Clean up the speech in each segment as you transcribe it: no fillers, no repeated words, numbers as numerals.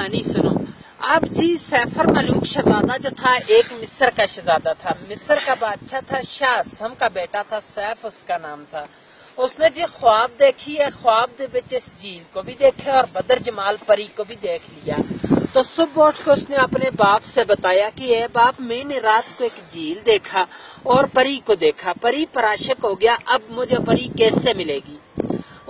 کہانی سنو۔ اب جی سیفر ملوک شہزادہ جو تھا ایک مصر کا شہزادہ تھا، مصر کا بادشاہ تھا، شاہ اسم کا بیٹا تھا، سیف اس کا نام تھا۔ اس نے جی خواب دیکھی ہے، خواب دے وچ اس جھیل کو بھی دیکھا اور بدر جمال پری کو بھی دیکھ لیا۔ تو صبح اٹھ کے اس نے اپنے باپ سے بتایا کہ اے باپ میں نے رات کو ایک جھیل دیکھا اور پری کو دیکھا، پری پر عاشق ہو گیا، اب مجھے پری کیسے ملے گی؟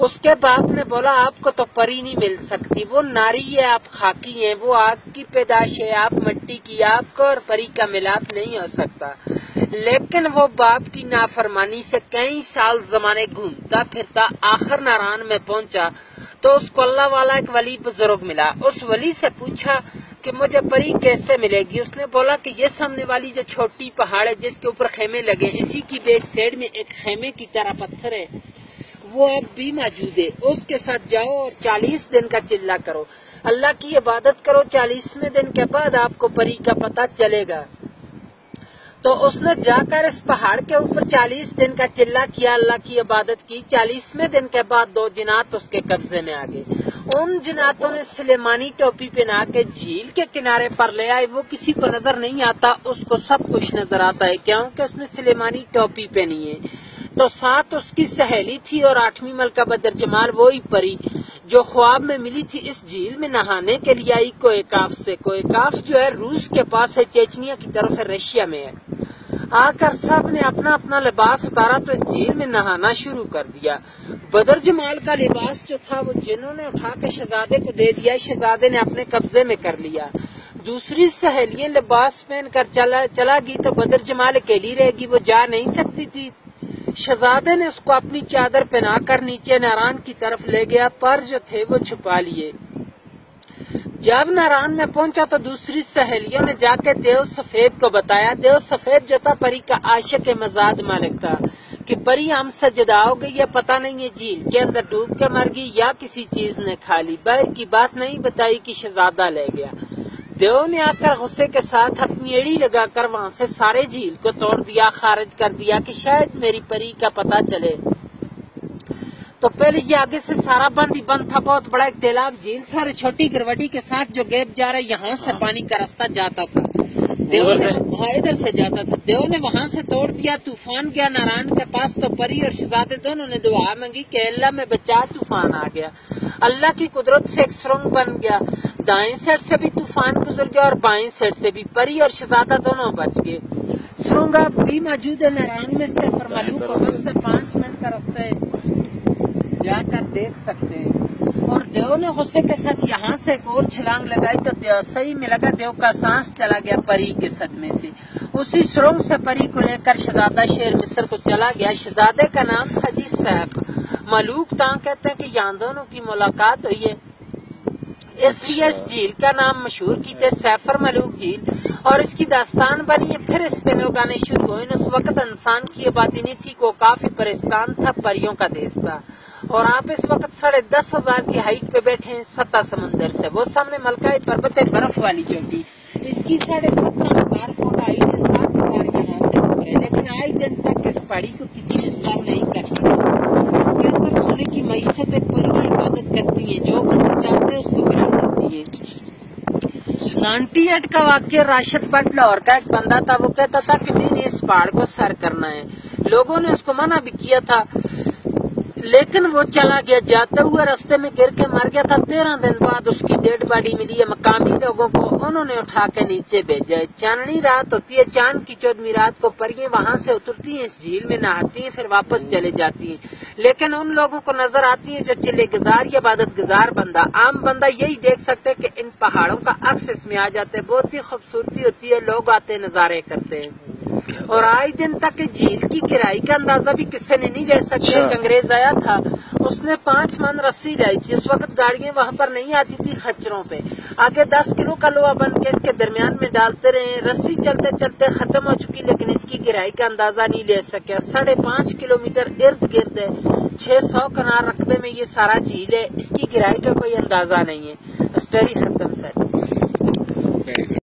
اس کے باپ نے بولا آپ کو تو پری نہیں مل سکتی، وہ ناری ہے، آپ خاکی ہیں، وہ آگ کی پیدائش ہے، آپ مٹی کی، آپ کو اور پری کا ملاپ نہیں ہو سکتا۔ لیکن وہ باپ کی نافرمانی سے کئی سال زمانے گھومتا پھرتا آخر ناران میں پہنچا تو اس کو اللہ والا ایک ولی بزرگ ملا۔ اس ولی سے پوچھا کہ مجھے پری کیسے ملے گی؟ اس نے بولا کہ یہ سامنے والی جو چھوٹی پہاڑ ہے جس کے اوپر خیمے لگے، اسی کی بیک سائڈ میں ایک خیمے کی طرح پتھر ہے، وہ اب بھی موجود ہے، اس کے ساتھ جاؤ اور 40 دن کا چلہ کرو، اللہ کی عبادت کرو، 40ویں دن کے بعد آپ کو پری کا پتہ چلے گا۔ تو اس نے جا کر اس پہاڑ کے اوپر 40 دن کا چلہ کیا، اللہ کی عبادت کی، 40ویں دن کے بعد 2 جنات اس کے قبضے میں آ گئے۔ ان جناتوں نے سلیمانی ٹوپی پہنا کے جھیل کے کنارے پر لے آئے، وہ کسی کو نظر نہیں آتا، اس کو سب کچھ نظر آتا ہے کیونکہ اس نے سلیمانی ٹوپی پہنی ہے۔ تو ساتھ اس کی سہیلی تھی اور 8ویں ملکہ بدر جمال، وہی پری جو خواب میں ملی تھی، اس جھیل میں نہانے کے لیے آئی کوئکاف سے۔ کوئکاف جو ہے روس کے پاس ہے، چیچنیا کی طرف ہے، رشیا میں ہے۔ آ کر سب نے اپنا اپنا لباس اتارا تو اس جھیل میں نہانا شروع کر دیا۔ بدر جمال کا لباس جو تھا وہ جنہوں نے اٹھا کے شہزادے کو دے دیا، شہزادے نے اپنے قبضے میں کر لیا۔ دوسری سہیلیاں لباس پہن کر چلا گئی تو بدر جمال اکیلی رہ گئی، وہ جا نہیں سکتی تھی۔ شہزادے نے اس کو اپنی چادر پہنا کر نیچے ناران کی طرف لے گیا، پر جو تھے وہ چھپا لیے۔ جب ناران میں پہنچا تو دوسری سہیلیوں نے جا کے دیو سفید کو بتایا۔ دیو سفید جو تھا پری کا عاشق مزاد مالک تھا کہ پری ہم سے جدا ہو گئی ہے، پتہ نہیں ہے جھیل کے اندر ڈوب کے مر گئی یا کسی چیز نے کھا لی، باہر کی بات نہیں بتائی کہ شہزادہ لے گیا۔ دیو نے آ کر غصے کے ساتھ اپنی ایڑی لگا کر وہاں سے سارے جھیل کو توڑ دیا، خارج کر دیا کہ شاید میری پری کا پتہ چلے۔ تو پہلے یہ آگے سے سارا بند ہی بند تھا، بہت بڑا ایک تیلاب جھیل تھا اور چھوٹی گروٹی کے ساتھ جو گیپ جا رہا ہے، یہاں سے پانی کا راستہ جاتا تھا، ادھر سے جاتا تھا۔ دیو نے وہاں سے توڑ دیا، طوفان گیا ناران کے پاس تو پری اور شہزادے دونوں نے دعا مانگی کہ اللہ میں بچا، طوفان آ گیا۔ اللہ کی قدرت سے ایک سرنگ بن گیا، دائیں سائڈ سے بھی طوفان گزر گیا اور بائیں سائڈ سے بھی، پری اور شہزادہ دونوں بچ گئے۔ سرنگ اب بھی موجود ہے ناران میں، سے فرمالو سے 5 منٹ کا راستہ ہے، جا کر دیکھ سکتے ہیں۔ اور دیو نے غصے کے ساتھ یہاں سے ایک اور چھلانگ لگائی تو دیو صحیح میں لگا، دیو کا سانس چلا گیا پری کے صدمے سے۔ اسی سرنگ سے پری کو لے کر شہزادہ شیر مصر کو چلا گیا۔ شہزادے کا نام تھا جی سیف ملوک، تاں کہتے ہیں کہ یہاں دونوں کی ملاقات ہوئی ہے، اس لیے اس جھیل کا نام مشہور کیتے سیفر ملوک جھیل، اور اس کی داستان بنی ہے۔ پھر اس پہ لوگ آنے شروع ہوئے۔ اس وقت انسان کی آبادی نہیں تھی، کو کافی پرستان تھا، پریوں کا دیس تھا، اور آپ اس وقت 10,500 کی ہائٹ پہ بیٹھے ہیں سطح سمندر سے۔ وہ سامنے ملکہ پربت ہے، برف والی چوٹی، اس کی 17,500 فٹ ہائٹ ہے، 7,000 یہاں سے اوپر ہے، لیکن آج دن تک اس پہاڑی کو کسی نے سر نہیں کر سکا۔ اس کے اندر سونے کی معیشت پوری عبادت کرتی ہے، جو بندہ چاہتے ہیں اس کو گرم کرتی ہے۔ 98 کا واقعہ، راشد بٹ لاہور کا ایک بندہ تھا، وہ کہتا تھا کہ میں نے اس پہاڑ کو سر کرنا ہے۔ لوگوں نے اس کو منع بھی کیا تھا لیکن وہ چلا گیا، جاتے ہوئے راستے میں گر کے مر گیا تھا۔ 13 دن بعد اس کی ڈیڈ باڈی ملی ہے، مقامی لوگوں کو انہوں نے اٹھا کے نیچے بھیجا ہے۔ چاندنی رات ہوتی ہے، چاند کی 14ویں رات کو پریاں وہاں سے اترتی ہیں، اس جھیل میں نہاتی ہیں، پھر واپس چلے جاتی ہیں، لیکن ان لوگوں کو نظر آتی ہیں جو چلے گزار یا عبادت گزار بندہ، عام بندہ یہی دیکھ سکتے کہ ان پہاڑوں کا عکس اس میں آ جاتے، بہت ہی خوبصورتی ہوتی ہے، لوگ آتے نظارے کرتے ہیں۔ اور آج دن تک جھیل کی گہرائی کا اندازہ بھی کسی نے نہیں لے سکتے۔ ایک انگریز آیا تھا، اس نے 5 من رسی لائی تھی، اس وقت گاڑیاں وہاں پر نہیں آتی تھی خچروں پہ، آگے 10 کلو کا لوہا بن کے اس کے درمیان میں ڈالتے رہے، رسی چلتے چلتے ختم ہو چکی، لیکن اس کی گہرائی کا اندازہ نہیں لے سکیا۔ 5.5 کلومیٹر ارد گرد ہے، 600 کنال رقبے میں یہ سارا جھیل ہے، اس کی گہرائی کا کوئی اندازہ نہیں ہے۔ اسٹوری ختم سر۔